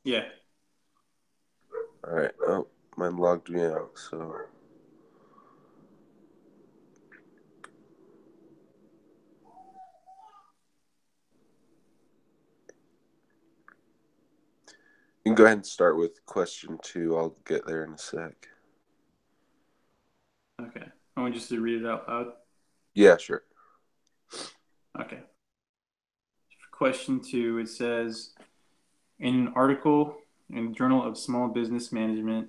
Yeah. All right. Oh, mine logged me out, so. You can go ahead and start with question 2. I'll get there in a sec. Okay. I want just to read it out loud. Yeah, sure. Okay. For question 2, it says in an article in the Journal of Small Business Management,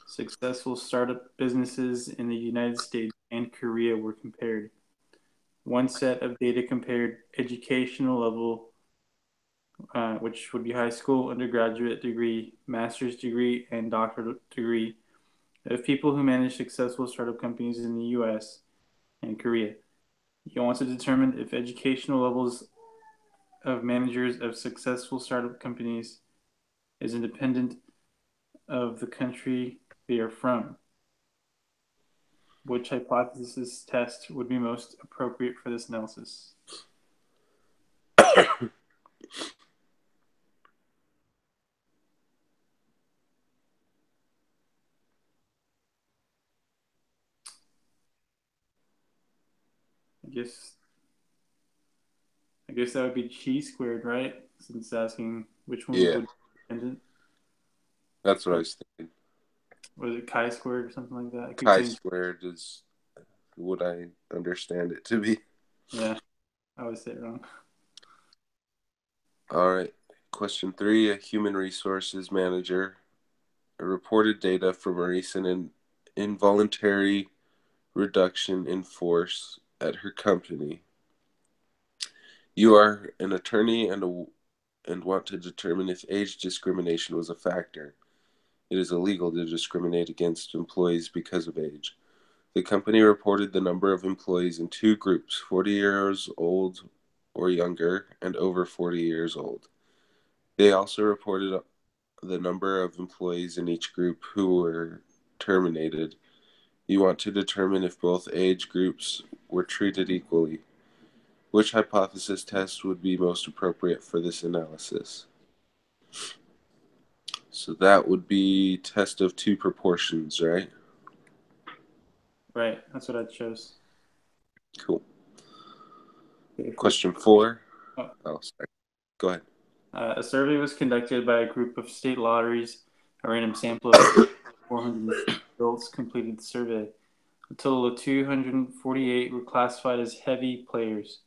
successful startup businesses in the United States and Korea were compared. One set of data compared educational level, which would be high school, undergraduate degree, master's degree, and doctorate degree, of people who manage successful startup companies in the US and Korea. You want to determine if educational levels of managers of successful startup companies is independent of the country they are from. Which hypothesis test would be most appropriate for this analysis? I guess I guess that would be chi squared, right? Since it's asking which one Yeah, would be independent. that's what I Or was thinking. was it chi squared or something like that? I keep Chi saying squared is what I understand it to be. yeah. I always say it wrong. All right. Question 3. A human resources manager reported data from a recent involuntary reduction in force at her company. You are an attorney and want to determine if age discrimination was a factor. It is illegal to discriminate against employees because of age. The company reported the number of employees in 2 groups, 40 years old or younger and over 40 years old. They also reported the number of employees in each group who were terminated. You want to determine if both age groups were treated equally. Which hypothesis test would be most appropriate for this analysis? So that would be test of 2 proportions, right? Right. That's what I chose. Cool. Okay, Question 4. oh, Oh, sorry. Go ahead. a survey was conducted by a group of state lotteries. A random sample of 400 adults completed the survey. A total of 248 were classified as heavy players.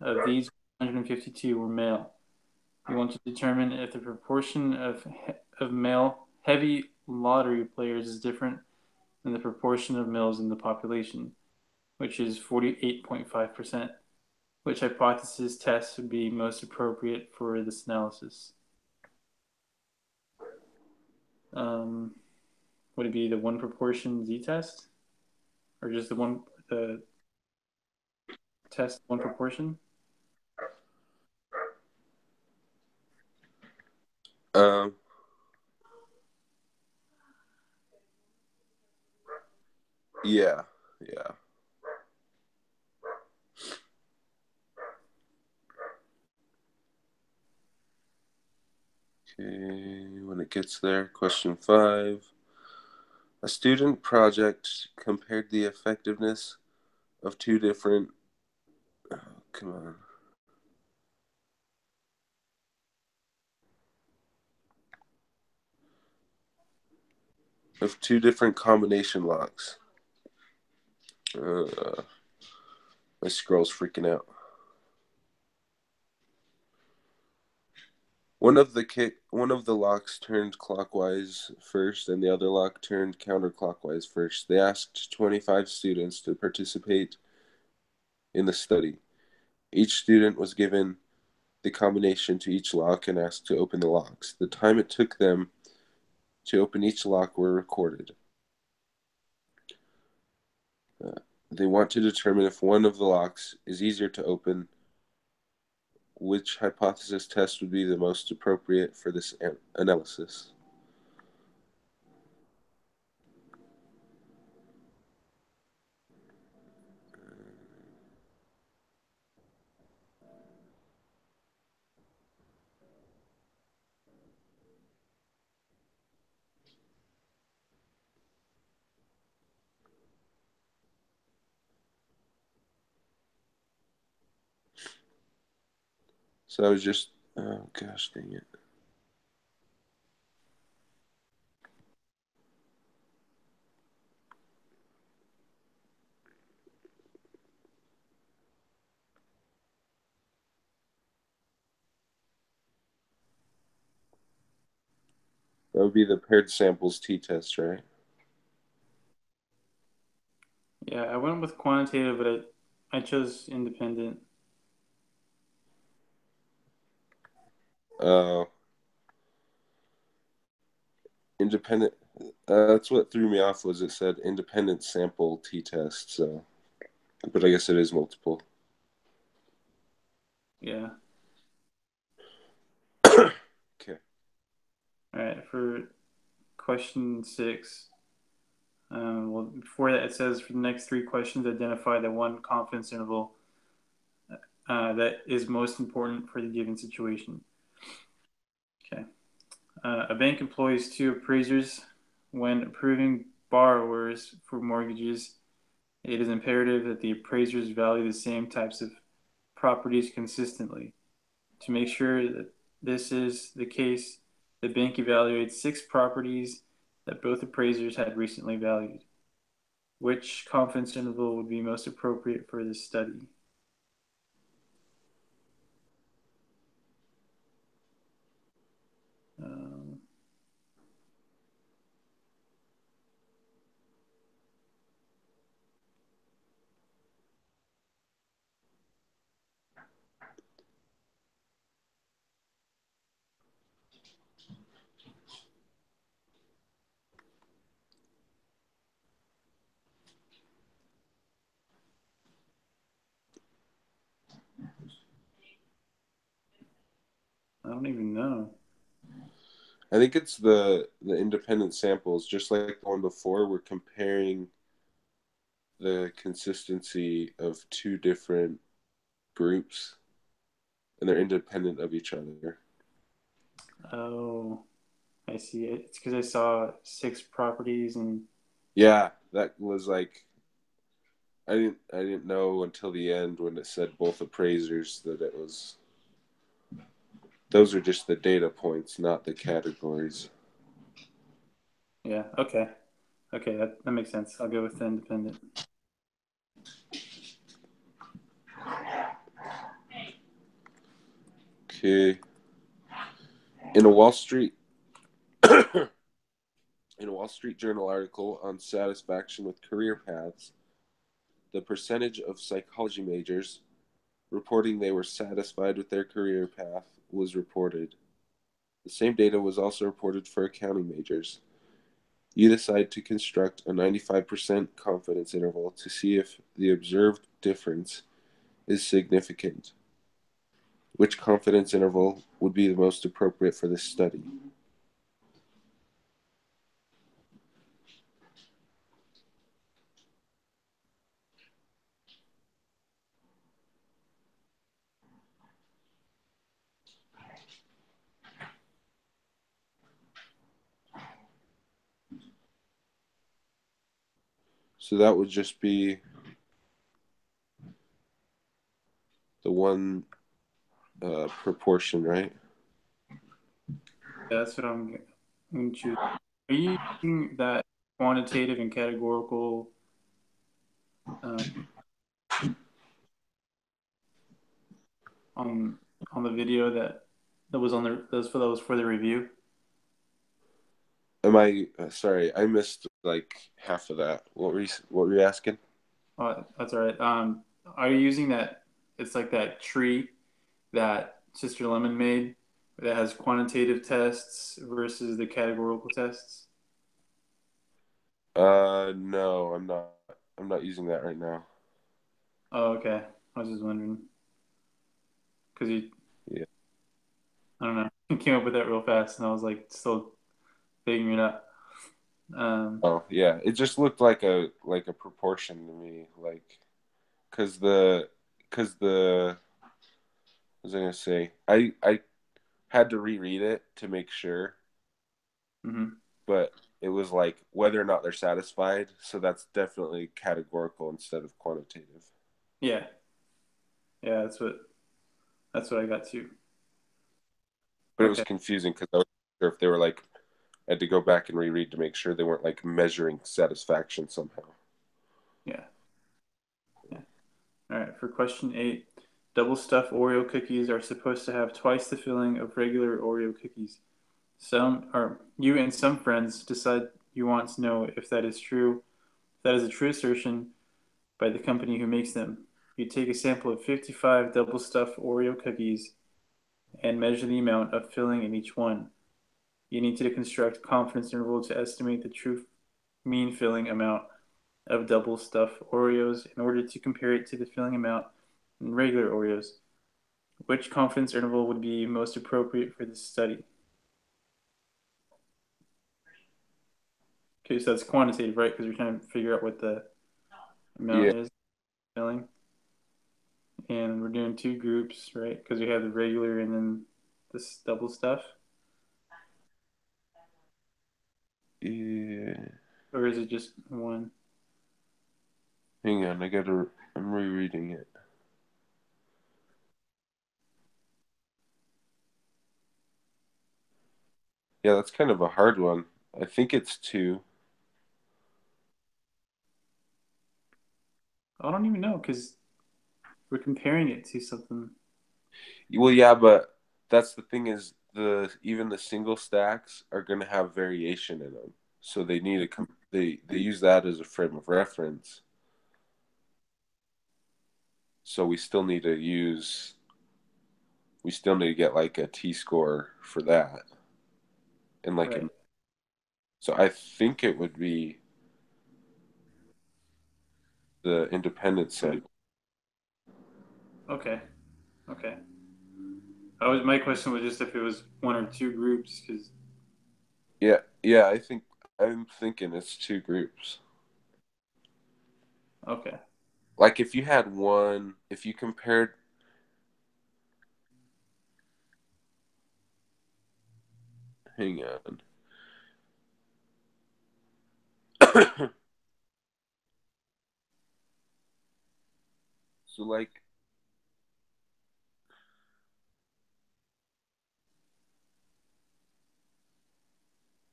Of these, 152 were male. You want to determine if the proportion of male heavy lottery players is different than the proportion of males in the population, which is 48.5%. Which hypothesis test would be most appropriate for this analysis? Um, would it be the one proportion z test, or just the test one proportion? Um, yeah, yeah. Okay, when it gets there, question 5. A student project compared the effectiveness of 2 different. Oh, come on. Of 2 different combination locks. My scroll's freaking out. One of the locks turned clockwise first, and the other lock turned counterclockwise first. They asked 25 students to participate in the study. Each student was given the combination to each lock and asked to open the locks. The time it took them to open each lock were recorded. They want to determine if one of the locks is easier to open. Which hypothesis test would be the most appropriate for this analysis? So I was just, oh gosh, dang it. That would be the paired samples t-test, right? Yeah, I went with quantitative, but I chose independent. Uh, independent. That's what threw me off was it said independent sample t-test. So, but I guess it is multiple. Yeah. Okay. All right. For question 6, well, before that, it says for the next 3 questions, identify the one confidence interval that is most important for the given situation. Okay. A bank employs 2 appraisers when approving borrowers for mortgages. It is imperative that the appraisers value the same types of properties consistently. To make sure that this is the case, the bank evaluates 6 properties that both appraisers had recently valued. Which confidence interval would be most appropriate for this study? Um, I don't even know. I think it's the independent samples, just like the one before. We're comparing the consistency of 2 different groups, and they're independent of each other. Oh, I see. It's because I saw 6 properties and Yeah, that was like I didn't know until the end when it said both appraisers that it was those are just the data points, not the categories. yeah, okay. Okay, that makes sense. I'll go with the independent. Okay. In a Wall Street in a Wall Street Journal article on satisfaction with career paths, the percentage of psychology majors reporting they were satisfied with their career path was reported. The same data was also reported for accounting majors. You decide to construct a 95% confidence interval to see if the observed difference is significant. Which confidence interval would be the most appropriate for this study? So that would just be the one proportion, right? Yeah, that's what I'm going to choose. Are you using that quantitative and categorical um, on the video that was on that was for the review? Am I sorry? I missed like half of that. What were you asking? That's all right. Are you using that? It's like that tree that Sister Lemon made that has quantitative tests versus the categorical tests. No, I'm not. I'm not using that right now. Oh, okay. I was just wondering because you, Yeah. I don't know, you came up with that real fast, and I was like still figuring it out. Oh, yeah. It just looked like a proportion to me, like because the what was I gonna say? I had to reread it to make sure, hmm but it was like whether or not they're satisfied. So that's definitely categorical instead of quantitative. Yeah, yeah. That's what I got too. But it was Okay. confusing because I wasn't sure if they were like, I had to go back and reread to make sure they weren't like measuring satisfaction somehow. Yeah. Yeah. All right. For question 8, double stuffed Oreo cookies are supposed to have twice the filling of regular Oreo cookies. You and some friends decide you want to know if that is true. If that is a true assertion by the company who makes them. You take a sample of 55 double stuffed Oreo cookies and measure the amount of filling in each one. You need to construct a confidence interval to estimate the true mean filling amount of double stuffed Oreos in order to compare it to the filling amount in regular Oreos. Which confidence interval would be most appropriate for this study? Okay, so that's quantitative, right? Because we're trying to figure out what the amount Yeah. is filling. And we're doing two groups, right? Because we have the regular and then this double stuff. Yeah. Or is it just one? Hang on, I'm rereading it. Yeah, that's kind of a hard one. I think it's two. I don't even know because we're comparing it to something. Well, yeah, but that's the thing is even the single stacks are going to have variation in them, so they need they use that as a frame of reference. So we still need to get like a T score for that, and like Right. so I think it would be the independent set. Okay. Okay. My question was just if it was one or two groups because Yeah, yeah, I'm thinking it's two groups. okay. Like if you had one, if you compared, hang on. So like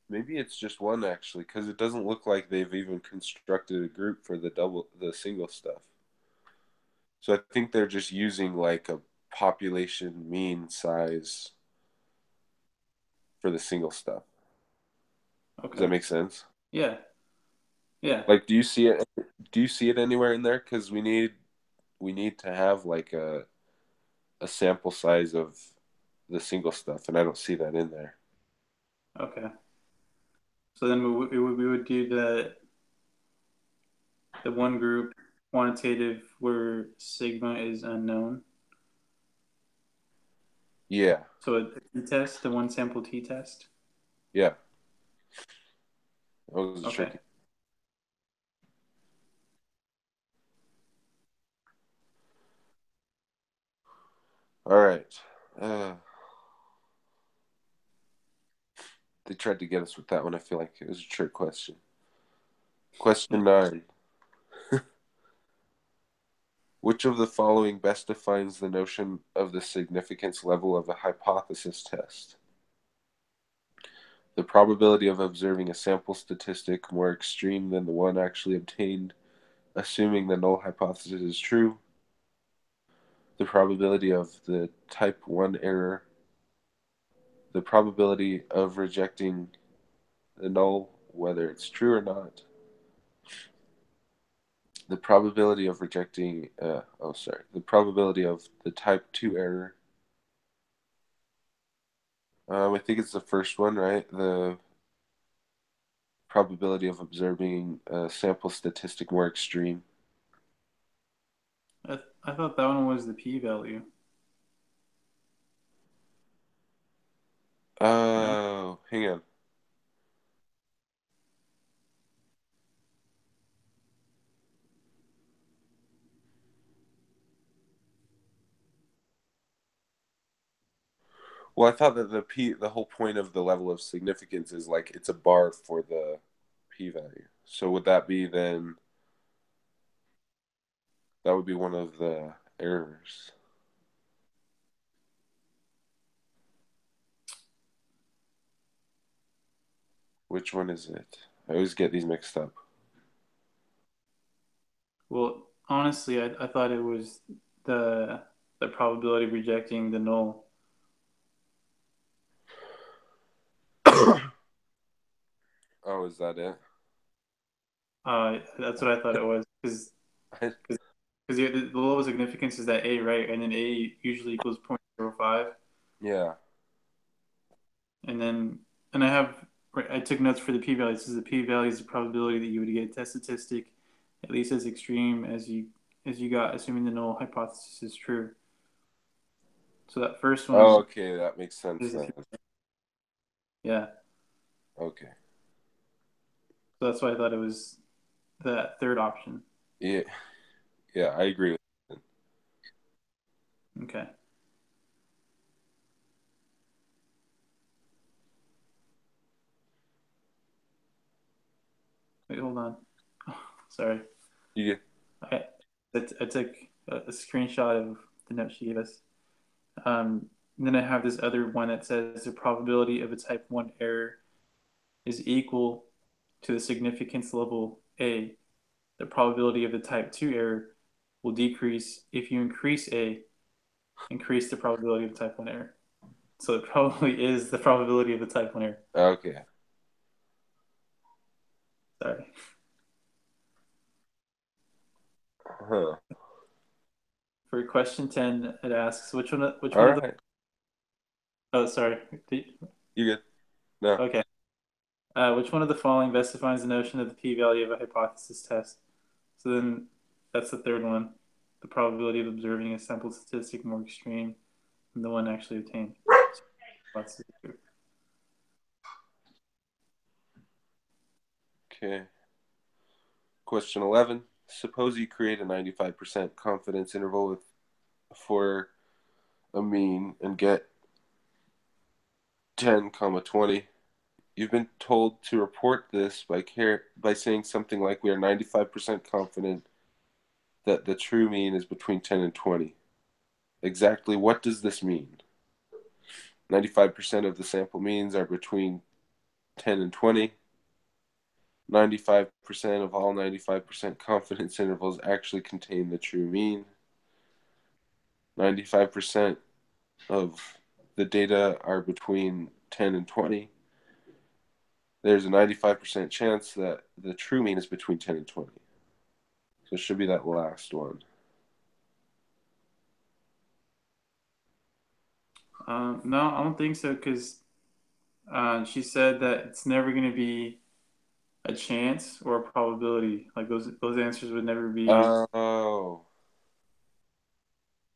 maybe it's just one actually, because it doesn't look like they've even constructed a group for the single stuff. So I think they're just using like a population mean size for the single stuff. Does that Okay. make sense? Yeah. Yeah. Like, Do you see it anywhere in there? Because we need to have like a sample size of the single stuff, and I don't see that in there. Okay. So then we would do the one group quantitative where sigma is unknown. Yeah, So a t-test, the one sample t-test. yeah, that was Okay. tricky. All right. Uh, they tried to get us with that one. I feel like it was a trick question. Yeah. Question 9. Which of the following best defines the notion of the significance level of a hypothesis test? The probability of observing a sample statistic more extreme than the one actually obtained, assuming the null hypothesis is true. The probability of the type 1 error. The probability of rejecting the null, whether it's true or not. The probability of rejecting, the probability of the type 2 error. I think it's the first one, right? The probability of observing a sample statistic more extreme. I thought that one was the p-value. No? Oh, hang on. Well, I thought that the whole point of the level of significance is like it's a bar for the p-value. So would that be then that would be one of the errors? Which one is it? I always get these mixed up. Well, honestly, I thought it was the the probability of rejecting the null. Oh, is that it? That's what I thought it was because the low significance is that A, right? And then A usually equals 0.05. Yeah. And then, and I have, I took notes for the p-value. This is the p-value is the probability that you would get a test statistic at least as extreme as you got, assuming the null hypothesis is true. So that first Oh, one okay, that makes sense is, then. yeah. Okay. So that's why I thought it was that third option. Yeah, yeah, I agree with that. Okay. Wait, hold on. Oh, sorry. You get, I, I took a screenshot of the note she gave us. And then I have this other one that says the probability of a type 1 error is equal to the significance level A. The probability of the type 2 error will decrease if you increase A, increase the probability of type 1 error. So it probably is the probability of the type 1 error. okay. Sorry. Huh. For question 10, it asks which All one of the right. oh sorry. You good? No. Okay. Which one of the following best defines the notion of the p-value of a hypothesis test? So then that's the third one. The probability of observing a sample statistic more extreme than the one actually obtained. Okay. Question 11. Suppose you create a 95% confidence interval for a mean and get 10, 20. You've been told to report this by saying something like we are 95% confident that the true mean is between 10 and 20. Exactly what does this mean? 95% of the sample means are between 10 and 20. 95% of all 95% confidence intervals actually contain the true mean. 95% of the data are between 10 and 20. There's a 95% chance that the true mean is between 10 and 20. So it should be that last one. No, I don't think so because she said that it's never going to be a chance or a probability. Like those answers would never be Oh.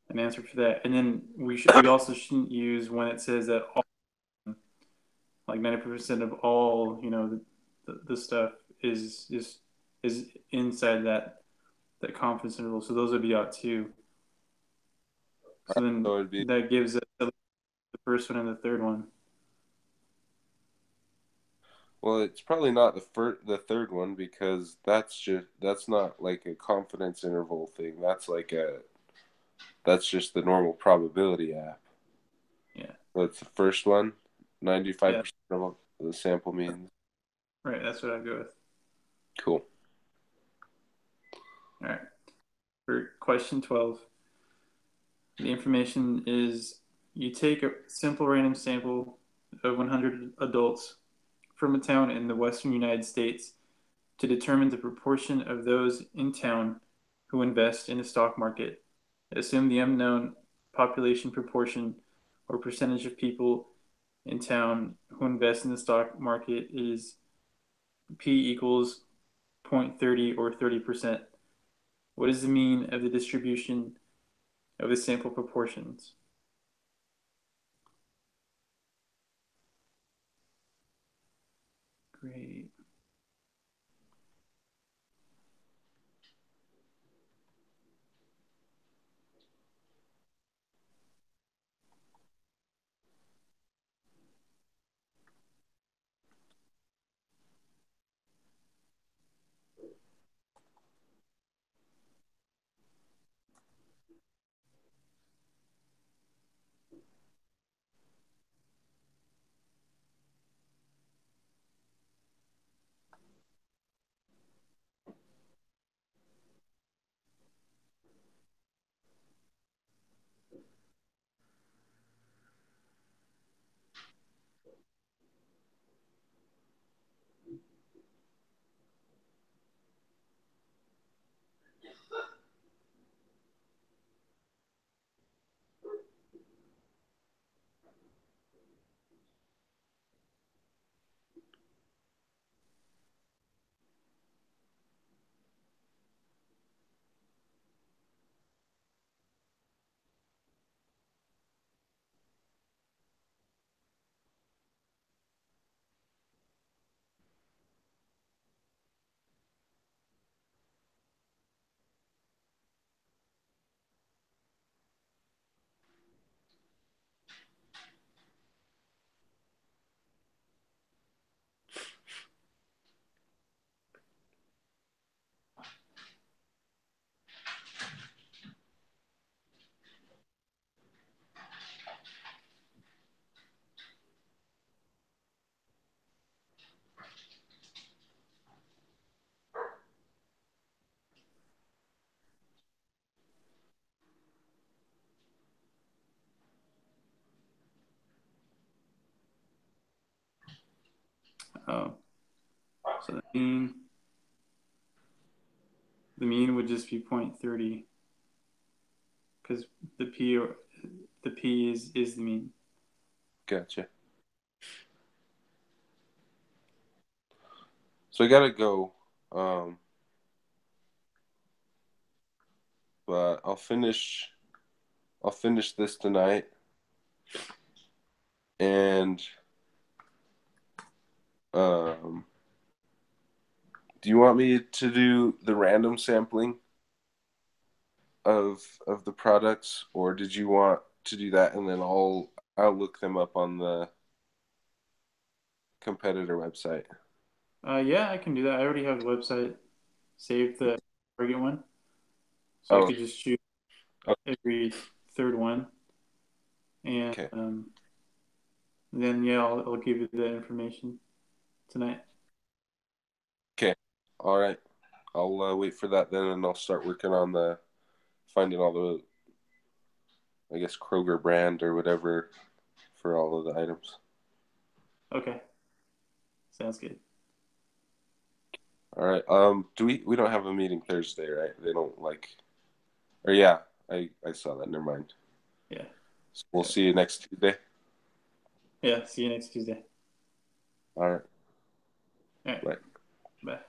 an answer for that. And then we also shouldn't use when it says that all, like 90% of all the stuff is inside that confidence interval. So those would be out too. So then So it'd be that gives us the first one and the third one. well, it's probably not the third one because that's not like a confidence interval thing. That's just the normal probability app. Yeah. So it's the first one. Yeah. 95% of the sample means. Right. That's what I go with. Cool. All right. For question 12, the information is you take a simple random sample of 100 adults from a town in the western United States to determine the proportion of those in town who invest in the stock market. Assume the unknown population proportion or percentage of people in town who invest in the stock market is P equals 0.30 or 30%. What is the mean of the distribution of the sample proportions? Great. Oh, so the mean would just be 0.30 because the p is the mean. Gotcha. So I gotta go. But I'll finish this tonight. And um do you want me to do the random sampling of the products, or did you want to do that and then I'll look them up on the competitor website? Yeah, I can do that. I already have the website saved, the target one, so I Oh, could just choose oh, every third one, and okay. then yeah, I'll give you the information tonight. Okay. All right. I'll wait for that then, and I'll start working on the finding all the, I guess, Kroger brand or whatever for all of the items. Okay, sounds good. All right. Do we don't have a meeting Thursday, right? They don't like, or yeah, I saw that. Never mind. Yeah, So we'll see you next Tuesday. yeah. See you next Tuesday. All right. All right, Bye. bye.